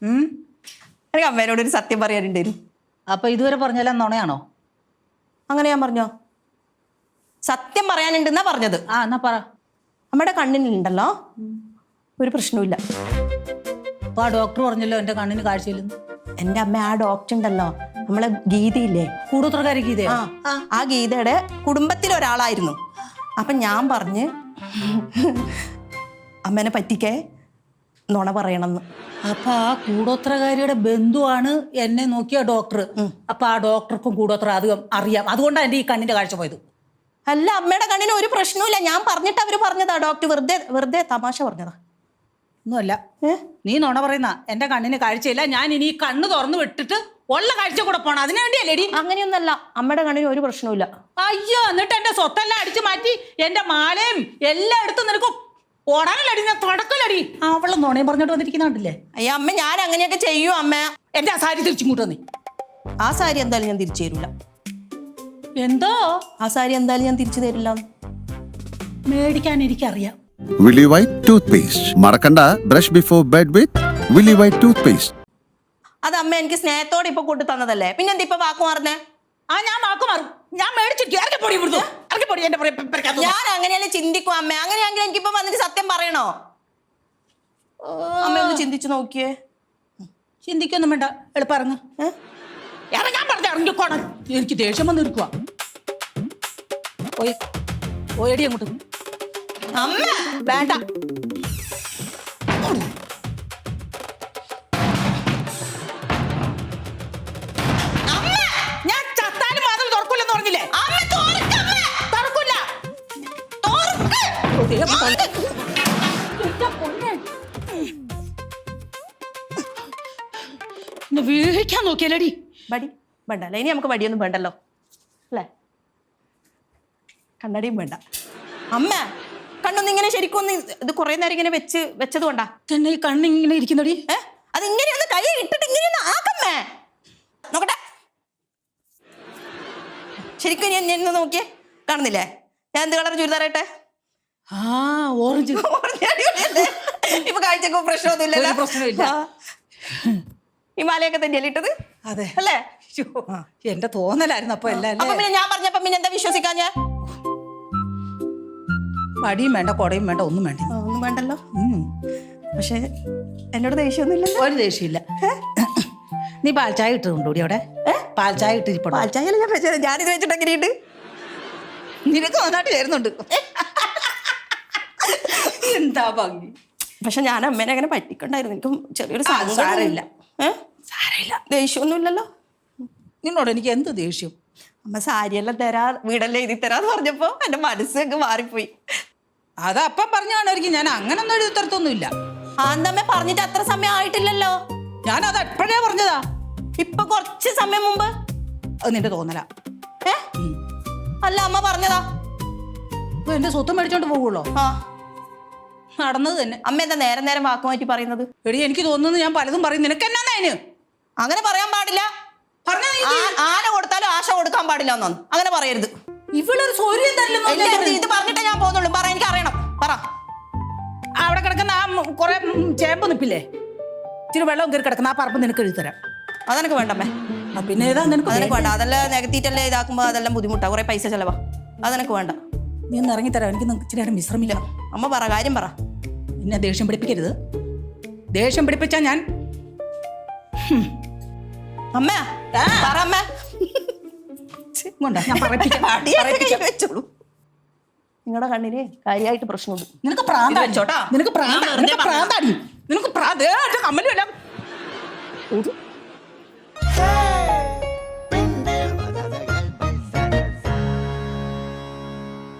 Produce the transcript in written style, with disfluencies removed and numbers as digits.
എനിക്ക് അമ്മേനോട് ഒരു സത്യം പറയാനുണ്ടായിരുന്നു. അപ്പൊ ഇതുവരെ പറഞ്ഞാലും നുണയാണോ? അങ്ങനെ ഞാൻ പറഞ്ഞോ? സത്യം പറയാനുണ്ടെന്നാ പറഞ്ഞത്. എന്നാ പറ. അമ്മയുടെ കണ്ണിനുണ്ടല്ലോ ഒരു പ്രശ്നവുമില്ല. അപ്പൊ ആ ഡോക്ടർ പറഞ്ഞല്ലോ എന്റെ കണ്ണിന് കാഴ്ചയില്ലെന്ന്. എൻ്റെ അമ്മ ആ ഡോക്ടർ ഉണ്ടല്ലോ, നമ്മളെ ഗീതയില്ലേ, കൂടോത്രക്കാരി ഗീത, ആ ഗീതയുടെ കുടുംബത്തിലൊരാളായിരുന്നു. അപ്പം ഞാൻ പറഞ്ഞ് അമ്മേനെ പറ്റിക്കേ നുണ പറയണമെന്ന്. അപ്പൊ ആ കൂടോത്രകാരിയുടെ ബന്ധുവാണ് എന്നെ നോക്കിയ ഡോക്ടർ. അപ്പൊ ആ ഡോക്ടർക്കും കൂടോത്ര അധികം അറിയാം, അതുകൊണ്ടാണ് എൻ്റെ ഈ കണ്ണിന്റെ കാഴ്ച പോയത്. അല്ല, അമ്മയുടെ കണ്ണിന് ഒരു പ്രശ്നവുമില്ല. ഞാൻ പറഞ്ഞിട്ട് അവര് പറഞ്ഞതാ. ഡോക്ടർ വെറുതെ തമാശ പറഞ്ഞതാ. ഒന്നുമല്ല, നീ നുണ പറയുന്ന. എന്റെ കണ്ണിന് കാഴ്ചയില്ല, ഞാൻ ഇനി ഈ കണ്ണ് തുറന്നു വിട്ടിട്ട് ഉള്ള കാഴ്ച കൂടെ പോണം. അതിനു വേണ്ടിയല്ലേടി? അങ്ങനെയൊന്നല്ല, അമ്മയുടെ കണ്ണിന് ഒരു പ്രശ്നവുമില്ല. അയ്യോ, എന്നിട്ട് എന്റെ സ്വത്തെല്ലാം അടിച്ചു മാറ്റി എന്റെ മാലയും എല്ലാം എടുത്ത് നിനക്ക് ഓടാനല്ലടി, ഞാൻ തുടക്കല്ലടി. അവളെ നുണയും പറഞ്ഞോട്ട് വന്നിരിക്കുന്നുണ്ടല്ലേ? അയ്യോ അമ്മ, ഞാൻ അങ്ങനെയൊക്കെ ചെയ്യൂ അമ്മ. എന്റെ ആ സാരി തിരിച്ചിങ്ങോട്ട് വന്നേ. ആ സാരി എന്തായാലും ഞാൻ തിരിച്ചു തരില്ല. എന്തോ? ആ സാരി എന്തായാലും ഞാൻ തിരിച്ചു തരില്ല. മേടിക്കാൻ എനിക്കറിയാം. Willy White toothpaste. മറക്കണ്ട, brush before bed with Willy White toothpaste. അത് അമ്മ എനിക്ക് സ്നേഹത്തോടെ ഇപ്പൊ കൊണ്ടു തന്നതല്ലേ, പിന്നെ എന്താ ഇപ്പൊ വാക്ക് മാറുന്നേ? ഞാൻ വാക്ക് മാറും. ഞാൻ മേടിച്ചിട്ട് ഞാൻ അങ്ങനെയല്ലേ ചിന്തിക്കും അമ്മ. അങ്ങനെയാണെങ്കിൽ എനിക്കിപ്പോ വന്നിട്ട് സത്യം പറയണോ? അമ്മ ഒന്ന് ചിന്തിച്ചു നോക്കിയേ. ചിന്തിക്കൊന്നും വേണ്ട, എളുപ്പം ഇറങ്ങ്. ഞാൻ പറഞ്ഞ ഇറങ്ങിക്കോണ. എനിക്ക് ദേഷ്യം വന്ന് നിൽക്കുക. ഓയടി അങ്ങോട്ട്. അമ്മ വേണ്ട. ഞാൻ ചത്താലും വാതിൽ തുറക്കൂലെന്ന് പറഞ്ഞില്ലേ? തുറക്കൂല. വീഴിക്കാൻ നോക്കിയല്ലേടി? വടി വേണ്ടല്ലോ, ഇനി നമുക്ക് വടിയൊന്നും വേണ്ടല്ലോ അല്ലേ? കണ്ണടിയും വേണ്ട. അമ്മ കണ്ണൊന്നും ഇങ്ങനെ ശരിക്കും ഒന്ന് ഇത് കുറെ നേരം ഇങ്ങനെ വെച്ചത് കൊണ്ടാ തന്നെ ഈ കണ്ണിങ്ങനെ ഇരിക്കുന്നടി. അത് ഇങ്ങനെ ഒന്ന് കൈ ഇട്ടിട്ട് ഇങ്ങനെ ഒന്ന് ആക്കമ്മേ. നോക്കട്ടെ, ശരിക്കും ഞാൻ നോക്കിയേ, കാണുന്നില്ലേ? ഞാൻ എന്ത് കളർ ചുരിദാറായിട്ടെ? ഓറഞ്ച്. ഇപ്പൊ കാഴ്ചക്ക് പ്രശ്നമൊന്നുമില്ലല്ലോ. പ്രശ്നമില്ല. ഈ മാലയൊക്കെ തന്നെയല്ലേ ഇട്ടത്? അതെ അല്ലേ? എന്റെ തോന്നലായിരുന്നു അപ്പൊ എല്ലാം. പിന്നെ ഞാൻ പറഞ്ഞപ്പോ പിന്നെ എന്താ വിശ്വസിക്കാൻ? ഞാൻ മടിയും വേണ്ട, കൊടയും വേണ്ട, ഒന്നും വേണ്ട. ഒന്നും വേണ്ടല്ലോ. പക്ഷെ എന്നോട് ദേഷ്യമൊന്നുമില്ലല്ലോ. ഒരു ദേഷ്യമില്ല. നീ പാൽച്ചായ ഇട്ടുകൊണ്ടോടി അവിടെ? പാൽച്ചായ ഇട്ടിരിപ്പോ. പാൽച്ചായ ഞാൻ വെച്ചത്. ഞാനിത് വെച്ചിട്ട് എങ്ങനെയുണ്ട്? നിനക്ക് നന്നായിട്ട് ചേരുന്നുണ്ട്. എന്താ ഭംഗി. പക്ഷെ ഞാൻ അമ്മേനെ അങ്ങനെ പറ്റിക്കണ്ടായിരുന്നു. എനിക്കും ചെറിയൊരു സാരമില്ല. സാരമില്ല, ദേഷ്യമൊന്നുമില്ലല്ലോ. നിന്നോട് എനിക്ക് എന്ത് ദേഷ്യം? അമ്മ സാരിയെല്ലാം തരാ, വീടെല്ലാം എഴുതി തരാന്ന് പറഞ്ഞപ്പോ എന്റെ മനസ്സൊക്കെ മാറിപ്പോയി. അതപ്പം പറഞ്ഞാണോരിക്കും. ഞാൻ അങ്ങനൊന്നും എഴുതി തരത്തൊന്നുമില്ല. അന്നമ്മ പറഞ്ഞിട്ട് അത്ര സമയം ആയിട്ടില്ലല്ലോ. ഞാനത് എപ്പോഴേ പറഞ്ഞതാ. ഇപ്പൊ കുറച്ച് സമയം മുമ്പ്. അത് നിന്റെ തോന്നലാ. അല്ല, അമ്മ പറഞ്ഞതാ. ഇപ്പൊ എന്റെ സ്വത്ത് മേടിച്ചോണ്ട് പോകുള്ളോ? നടന്നത് തന്നെ. അമ്മ എന്താ നേരം വാക്ക് മാറ്റി പറയുന്നത്? എടി, എനിക്ക് തോന്നുന്നു ഞാൻ പലതും പറയും. നിനക്ക് എന്നാ അതിന്? അങ്ങനെ പറയാൻ പാടില്ല. ആന കൊടുത്താലും ആശ കൊടുക്കാൻ പാടില്ല എന്നൊന്നും അങ്ങനെ പറയരുത്. ഇവളൊരു സൗകര്യം തരില്ലെന്നോ? ഇത് പറഞ്ഞിട്ടേ ഞാൻ പോകുന്നുള്ളൂ. പറ, എനിക്ക് അറിയണം. പറ. അവിടെ കിടക്കുന്ന ആ കുറെ ചേമ്പ് നിപ്പില്ലേ, ഇച്ചിരി വെള്ളം കയറി കിടക്കുന്ന ആ പറമ്പ് നിനക്ക് എഴുതി തരാം. അതെനിക്ക് വേണ്ടമ്മേ. പിന്നെ ഏതാ നിനക്ക്? അതെനിക്ക് വേണ്ട. അതെല്ലാം നികത്തിയിട്ടല്ലേ ഇതാക്കുമ്പോ അതെല്ലാം ബുദ്ധിമുട്ടാ, കുറെ പൈസ ചെലവാ. അതെനിക്ക് വേണ്ട. നീ ഒന്ന് ഇറങ്ങിത്തരാം, എനിക്ക് ഇച്ചിരി നേരം വിശ്രമിക്കണം. അമ്മ പറ, കാര്യം പറ. എന്നെ ദേഷ്യം പിടിപ്പിക്കരുത്. ദേഷ്യം പിടിപ്പിച്ചാ ഞാൻ അമ്മ പറ. അമ്മ നിങ്ങളുടെ കണ്ണിന് കാര്യമായിട്ട് പ്രശ്നമുണ്ട്. നിനക്ക് പ്രാന്താ. നിനക്ക് പ്രാന്താടി. നിനക്ക് പ്രാന്താടി. നിനക്ക് കമ്മലും എല്ലാം